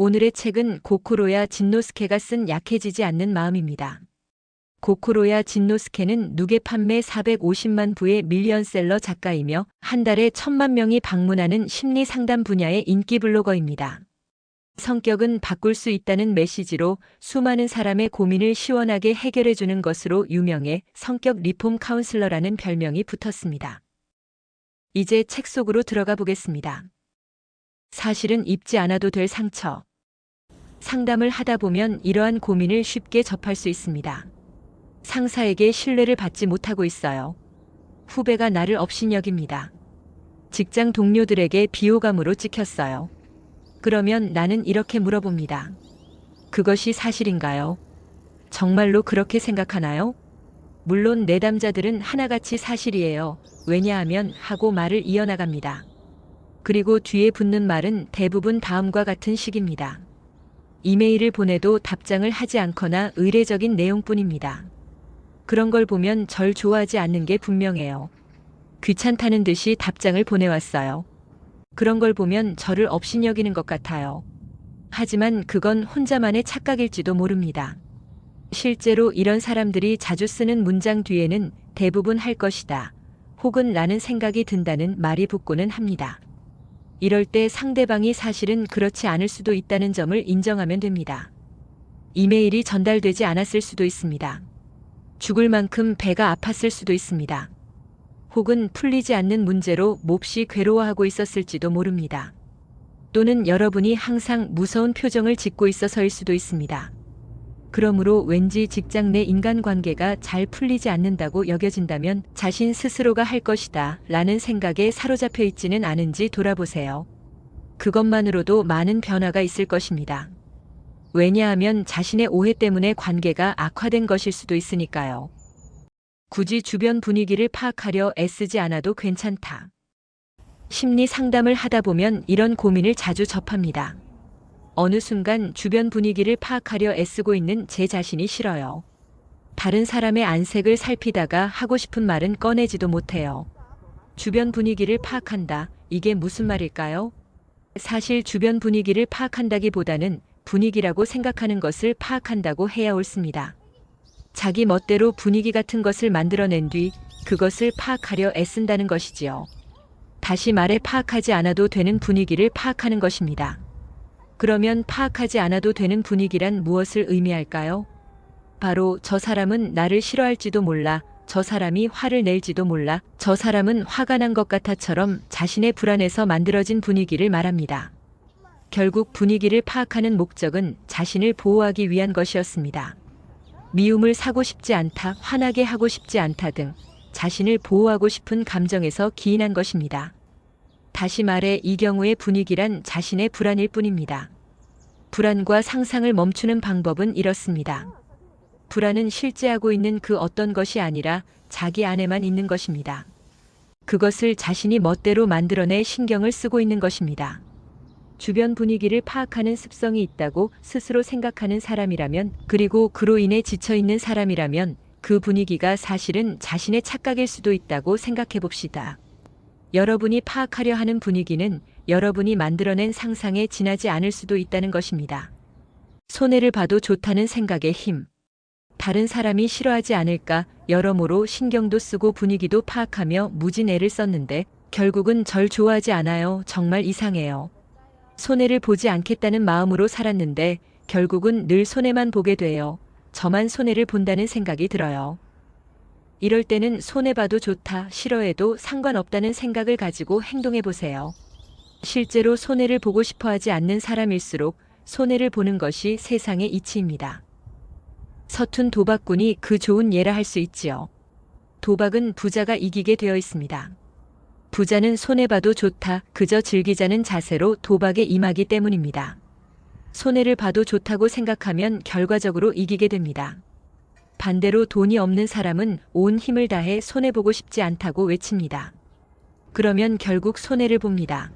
오늘의 책은 고코로야 진노스케가 쓴 약해지지 않는 마음입니다. 고코로야 진노스케는 누계 판매 450만 부의 밀리언셀러 작가이며 한 달에 1,000만 명이 방문하는 심리 상담 분야의 인기 블로거입니다. 성격은 바꿀 수 있다는 메시지로 수많은 사람의 고민을 시원하게 해결해주는 것으로 유명해 성격 리폼 카운슬러라는 별명이 붙었습니다. 이제 책 속으로 들어가 보겠습니다. 사실은 입지 않아도 될 상처. 상담을 하다 보면 이러한 고민을 쉽게 접할 수 있습니다. 상사에게 신뢰를 받지 못하고 있어요. 후배가 나를 업신여깁니다. 직장 동료들에게 비호감으로 찍혔어요. 그러면 나는 이렇게 물어봅니다. 그것이 사실인가요? 정말로 그렇게 생각하나요? 물론 내담자들은 하나같이 사실이에요. 왜냐하면 하고 말을 이어나갑니다. 그리고 뒤에 붙는 말은 대부분 다음과 같은 식입니다. 이메일을 보내도 답장을 하지 않거나 의례적인 내용뿐입니다. 그런 걸 보면 절 좋아하지 않는 게 분명해요. 귀찮다는 듯이 답장을 보내왔어요. 그런 걸 보면 저를 업신여기는 것 같아요. 하지만 그건 혼자만의 착각일지도 모릅니다. 실제로 이런 사람들이 자주 쓰는 문장 뒤에는 대부분 할 것이다, 혹은 라는 생각이 든다는 말이 붙고는 합니다. 이럴 때 상대방이 사실은 그렇지 않을 수도 있다는 점을 인정하면 됩니다. 이메일이 전달되지 않았을 수도 있습니다. 죽을 만큼 배가 아팠을 수도 있습니다. 혹은 풀리지 않는 문제로 몹시 괴로워하고 있었을지도 모릅니다. 또는 여러분이 항상 무서운 표정을 짓고 있어서일 수도 있습니다. 그러므로 왠지 직장 내 인간관계가 잘 풀리지 않는다고 여겨진다면 자신 스스로가 할 것이다 라는 생각에 사로잡혀 있지는 않은지 돌아보세요. 그것만으로도 많은 변화가 있을 것입니다. 왜냐하면 자신의 오해 때문에 관계가 악화된 것일 수도 있으니까요. 굳이 주변 분위기를 파악하려 애쓰지 않아도 괜찮다. 심리 상담을 하다 보면 이런 고민을 자주 접합니다. 어느 순간 주변 분위기를 파악하려 애쓰고 있는 제 자신이 싫어요. 다른 사람의 안색을 살피다가 하고 싶은 말은 꺼내지도 못해요. 주변 분위기를 파악한다. 이게 무슨 말일까요? 사실 주변 분위기를 파악한다기보다는 분위기라고 생각하는 것을 파악한다고 해야 옳습니다. 자기 멋대로 분위기 같은 것을 만들어낸 뒤 그것을 파악하려 애쓴다는 것이지요. 다시 말해 파악하지 않아도 되는 분위기를 파악하는 것입니다. 그러면 파악하지 않아도 되는 분위기란 무엇을 의미할까요? 바로 저 사람은 나를 싫어할지도 몰라, 저 사람이 화를 낼지도 몰라, 저 사람은 화가 난 것 같아처럼 자신의 불안에서 만들어진 분위기를 말합니다. 결국 분위기를 파악하는 목적은 자신을 보호하기 위한 것이었습니다. 미움을 사고 싶지 않다, 화나게 하고 싶지 않다 등 자신을 보호하고 싶은 감정에서 기인한 것입니다. 다시 말해 이 경우의 분위기란 자신의 불안일 뿐입니다. 불안과 상상을 멈추는 방법은 이렇습니다. 불안은 실제 하고 있는 그 어떤 것이 아니라 자기 안에만 있는 것입니다. 그것을 자신이 멋대로 만들어내 신경을 쓰고 있는 것입니다. 주변 분위기를 파악하는 습성이 있다고 스스로 생각하는 사람이라면, 그리고 그로 인해 지쳐있는 사람이라면 그 분위기가 사실은 자신의 착각일 수도 있다고 생각해 봅시다. 여러분이 파악하려 하는 분위기는 여러분이 만들어낸 상상에 지나지 않을 수도 있다는 것입니다. 손해를 봐도 좋다는 생각의 힘. 다른 사람이 싫어하지 않을까 여러모로 신경도 쓰고 분위기도 파악하며 무진 애를 썼는데 결국은 절 좋아하지 않아요. 정말 이상해요. 손해를 보지 않겠다는 마음으로 살았는데 결국은 늘 손해만 보게 돼요. 저만 손해를 본다는 생각이 들어요. 이럴 때는 손해봐도 좋다, 싫어해도 상관없다는 생각을 가지고 행동해 보세요. 실제로 손해를 보고 싶어 하지 않는 사람일수록 손해를 보는 것이 세상의 이치입니다. 서툰 도박꾼이 그 좋은 예라 할 수 있지요. 도박은 부자가 이기게 되어 있습니다. 부자는 손해봐도 좋다, 그저 즐기자는 자세로 도박에 임하기 때문입니다. 손해를 봐도 좋다고 생각하면 결과적으로 이기게 됩니다. 반대로 돈이 없는 사람은 온 힘을 다해 손해보고 싶지 않다고 외칩니다. 그러면 결국 손해를 봅니다.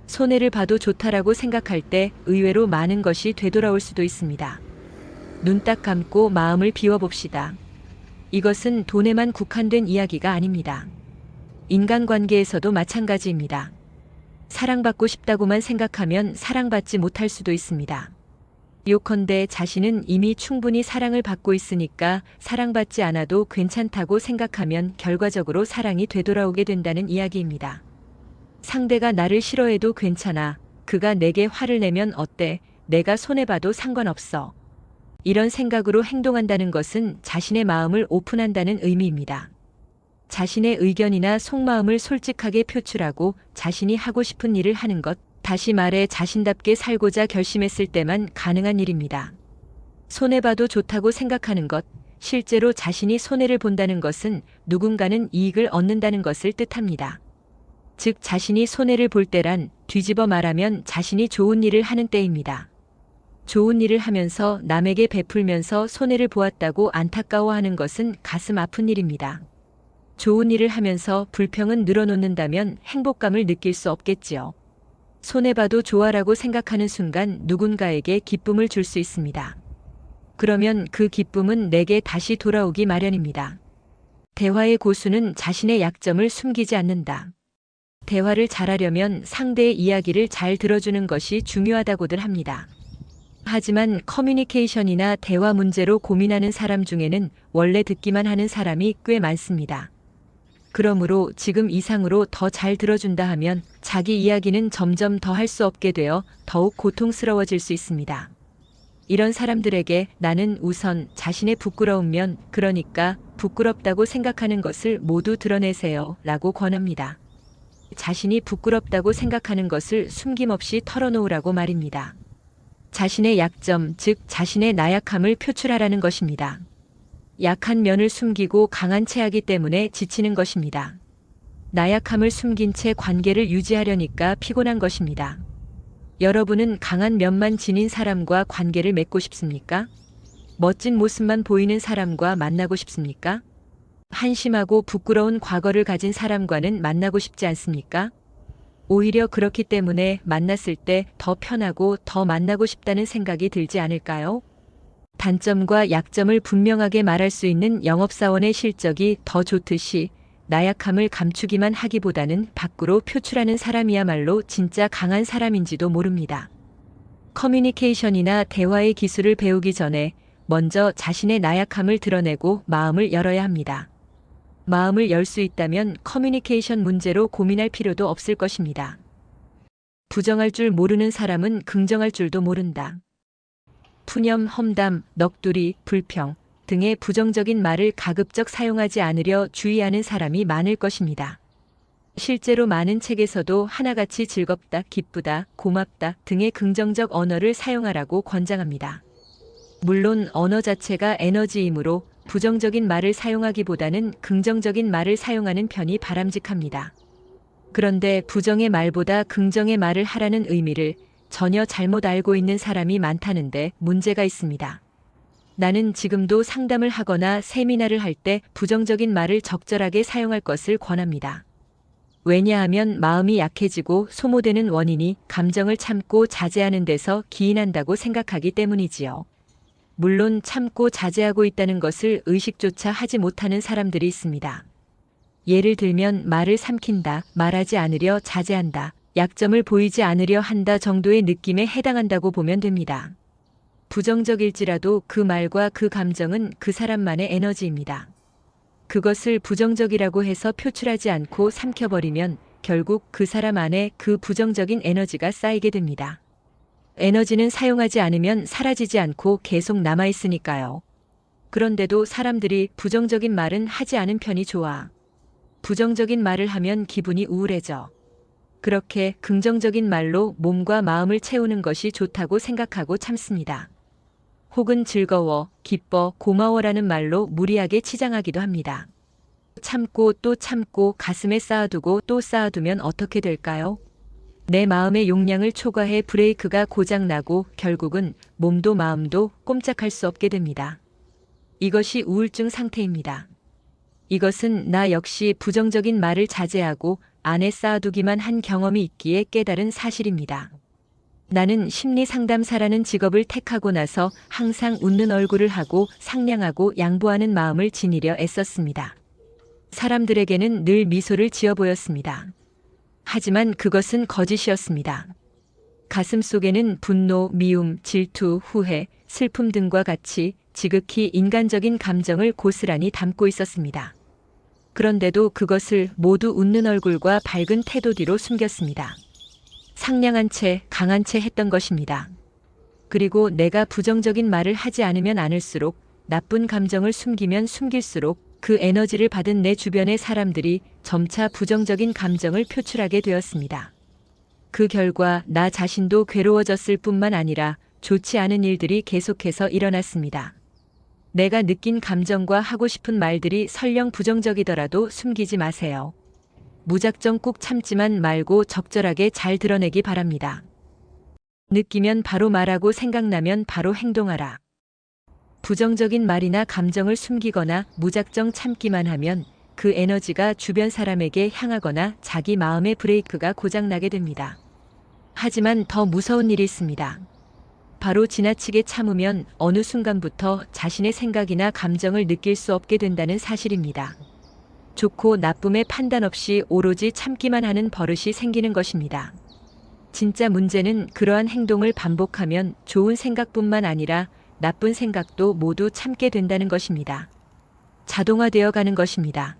손해를 봐도 좋다라고 생각할 때 의외로 많은 것이 되돌아올 수도 있습니다. 눈 딱 감고 마음을 비워봅시다. 이것은 돈에만 국한된 이야기가 아닙니다. 인간관계에서도 마찬가지입니다. 사랑받고 싶다고만 생각하면 사랑받지 못할 수도 있습니다. 요컨대 자신은 이미 충분히 사랑을 받고 있으니까 사랑받지 않아도 괜찮다고 생각하면 결과적으로 사랑이 되돌아오게 된다는 이야기입니다. 상대가 나를 싫어해도 괜찮아. 그가 내게 화를 내면 어때? 내가 손해봐도 상관없어. 이런 생각으로 행동한다는 것은 자신의 마음을 오픈한다는 의미입니다. 자신의 의견이나 속마음을 솔직하게 표출하고 자신이 하고 싶은 일을 하는 것, 다시 말해 자신답게 살고자 결심했을 때만 가능한 일입니다. 손해봐도 좋다고 생각하는 것, 실제로 자신이 손해를 본다는 것은 누군가는 이익을 얻는다는 것을 뜻합니다. 즉 자신이 손해를 볼 때란 뒤집어 말하면 자신이 좋은 일을 하는 때입니다. 좋은 일을 하면서 남에게 베풀면서 손해를 보았다고 안타까워하는 것은 가슴 아픈 일입니다. 좋은 일을 하면서 불평은 늘어놓는다면 행복감을 느낄 수 없겠지요. 손해봐도 좋아라고 생각하는 순간 누군가에게 기쁨을 줄 수 있습니다. 그러면 그 기쁨은 내게 다시 돌아오기 마련입니다. 대화의 고수는 자신의 약점을 숨기지 않는다. 대화를 잘하려면 상대의 이야기를 잘 들어주는 것이 중요하다고들 합니다. 하지만 커뮤니케이션이나 대화 문제로 고민하는 사람 중에는 원래 듣기만 하는 사람이 꽤 많습니다. 그러므로 지금 이상으로 더 잘 들어준다 하면 자기 이야기는 점점 더 할 수 없게 되어 더욱 고통스러워질 수 있습니다. 이런 사람들에게 나는 우선 자신의 부끄러운 면, 그러니까 부끄럽다고 생각하는 것을 모두 드러내세요 라고 권합니다. 자신이 부끄럽다고 생각하는 것을 숨김없이 털어놓으라고 말입니다. 자신의 약점, 즉 자신의 나약함을 표출하라는 것입니다. 약한 면을 숨기고 강한 채 하기 때문에 지치는 것입니다. 나약함을 숨긴 채 관계를 유지하려니까 피곤한 것입니다. 여러분은 강한 면만 지닌 사람과 관계를 맺고 싶습니까? 멋진 모습만 보이는 사람과 만나고 싶습니까? 한심하고 부끄러운 과거를 가진 사람과는 만나고 싶지 않습니까? 오히려 그렇기 때문에 만났을 때 더 편하고 더 만나고 싶다는 생각이 들지 않을까요? 단점과 약점을 분명하게 말할 수 있는 영업사원의 실적이 더 좋듯이 나약함을 감추기만 하기보다는 밖으로 표출하는 사람이야말로 진짜 강한 사람인지도 모릅니다. 커뮤니케이션이나 대화의 기술을 배우기 전에 먼저 자신의 나약함을 드러내고 마음을 열어야 합니다. 마음을 열 수 있다면 커뮤니케이션 문제로 고민할 필요도 없을 것입니다. 부정할 줄 모르는 사람은 긍정할 줄도 모른다. 푸념, 험담, 넋두리, 불평 등의 부정적인 말을 가급적 사용하지 않으려 주의하는 사람이 많을 것입니다. 실제로 많은 책에서도 하나같이 즐겁다, 기쁘다, 고맙다 등의 긍정적 언어를 사용하라고 권장합니다. 물론 언어 자체가 에너지이므로 부정적인 말을 사용하기보다는 긍정적인 말을 사용하는 편이 바람직합니다. 그런데 부정의 말보다 긍정의 말을 하라는 의미를 전혀 잘못 알고 있는 사람이 많다는데 문제가 있습니다. 나는 지금도 상담을 하거나 세미나를 할 때 부정적인 말을 적절하게 사용할 것을 권합니다. 왜냐하면 마음이 약해지고 소모되는 원인이 감정을 참고 자제하는 데서 기인한다고 생각하기 때문이지요. 물론 참고 자제하고 있다는 것을 의식조차 하지 못하는 사람들이 있습니다. 예를 들면 말을 삼킨다, 말하지 않으려 자제한다, 약점을 보이지 않으려 한다 정도의 느낌에 해당한다고 보면 됩니다. 부정적일지라도 그 말과 그 감정은 그 사람만의 에너지입니다. 그것을 부정적이라고 해서 표출하지 않고 삼켜버리면 결국 그 사람 안에 그 부정적인 에너지가 쌓이게 됩니다. 에너지는 사용하지 않으면 사라지지 않고 계속 남아있으니까요. 그런데도 사람들이 부정적인 말은 하지 않은 편이 좋아. 부정적인 말을 하면 기분이 우울해져. 그렇게 긍정적인 말로 몸과 마음을 채우는 것이 좋다고 생각하고 참습니다. 혹은 즐거워, 기뻐, 고마워라는 말로 무리하게 치장하기도 합니다. 참고 또 참고 가슴에 쌓아두고 또 쌓아두면 어떻게 될까요? 내 마음의 용량을 초과해 브레이크가 고장나고 결국은 몸도 마음도 꼼짝할 수 없게 됩니다. 이것이 우울증 상태입니다. 이것은 나 역시 부정적인 말을 자제하고 안에 쌓아두기만 한 경험이 있기에 깨달은 사실입니다. 나는 심리상담사라는 직업을 택하고 나서 항상 웃는 얼굴을 하고 상냥하고 양보하는 마음을 지니려 애썼습니다. 사람들에게는 늘 미소를 지어 보였습니다. 하지만 그것은 거짓이었습니다. 가슴 속에는 분노, 미움, 질투, 후회, 슬픔 등과 같이 지극히 인간적인 감정을 고스란히 담고 있었습니다. 그런데도 그것을 모두 웃는 얼굴과 밝은 태도 뒤로 숨겼습니다. 상냥한 채, 강한 채 했던 것입니다. 그리고 내가 부정적인 말을 하지 않으면 않을수록, 나쁜 감정을 숨기면 숨길수록 그 에너지를 받은 내 주변의 사람들이 점차 부정적인 감정을 표출하게 되었습니다. 그 결과 나 자신도 괴로워졌을 뿐만 아니라 좋지 않은 일들이 계속해서 일어났습니다. 내가 느낀 감정과 하고 싶은 말들이 설령 부정적이더라도 숨기지 마세요. 무작정 꾹 참지만 말고 적절하게 잘 드러내기 바랍니다. 느끼면 바로 말하고 생각나면 바로 행동하라. 부정적인 말이나 감정을 숨기거나 무작정 참기만 하면 그 에너지가 주변 사람에게 향하거나 자기 마음의 브레이크가 고장나게 됩니다. 하지만 더 무서운 일이 있습니다. 바로 지나치게 참으면 어느 순간부터 자신의 생각이나 감정을 느낄 수 없게 된다는 사실입니다. 좋고 나쁨의 판단 없이 오로지 참기만 하는 버릇이 생기는 것입니다. 진짜 문제는 그러한 행동을 반복하면 좋은 생각뿐만 아니라 나쁜 생각도 모두 참게 된다는 것입니다. 자동화되어 가는 것입니다.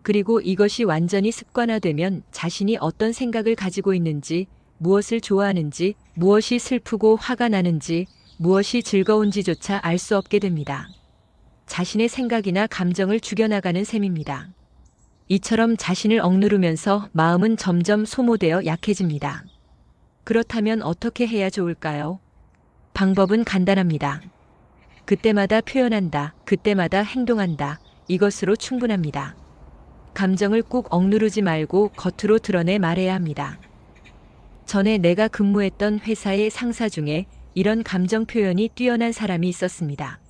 그리고 이것이 완전히 습관화되면 자신이 어떤 생각을 가지고 있는지, 무엇을 좋아하는지, 무엇이 슬프고 화가 나는지, 무엇이 즐거운지조차 알 수 없게 됩니다. 자신의 생각이나 감정을 죽여나가는 셈입니다. 이처럼 자신을 억누르면서 마음은 점점 소모되어 약해집니다. 그렇다면 어떻게 해야 좋을까요? 방법은 간단합니다. 그때마다 표현한다, 그때마다 행동한다. 이것으로 충분합니다. 감정을 꾹 억누르지 말고 겉으로 드러내 말해야 합니다. 전에 내가 근무했던 회사의 상사 중에 이런 감정 표현이 뛰어난 사람이 있었습니다.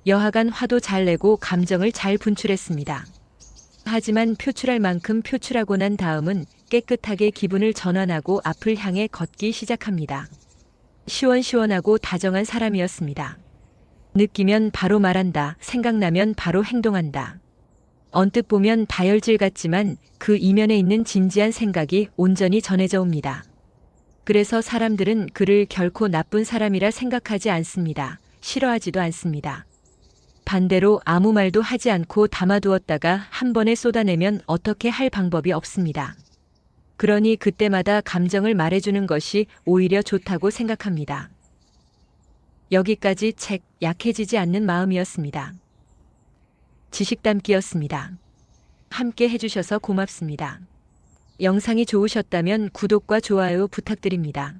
여하간 화도 잘 내고 감정을 잘 분출했습니다. 하지만 표출할 만큼 표출하고 난 다음은 깨끗하게 기분을 전환하고 앞을 향해 걷기 시작합니다. 시원시원하고 다정한 사람이었습니다. 느끼면 바로 말한다, 생각나면 바로 행동한다. 언뜻 보면 다혈질 같지만 그 이면에 있는 진지한 생각이 온전히 전해져 옵니다. 그래서 사람들은 그를 결코 나쁜 사람이라 생각하지 않습니다. 싫어하지도 않습니다. 반대로 아무 말도 하지 않고 담아두었다가 한 번에 쏟아내면 어떻게 할 방법이 없습니다. 그러니 그때마다 감정을 말해주는 것이 오히려 좋다고 생각합니다. 여기까지 책 약해지지 않는 마음이었습니다. 지식담기였습니다. 함께 해주셔서 고맙습니다. 영상이 좋으셨다면 구독과 좋아요 부탁드립니다.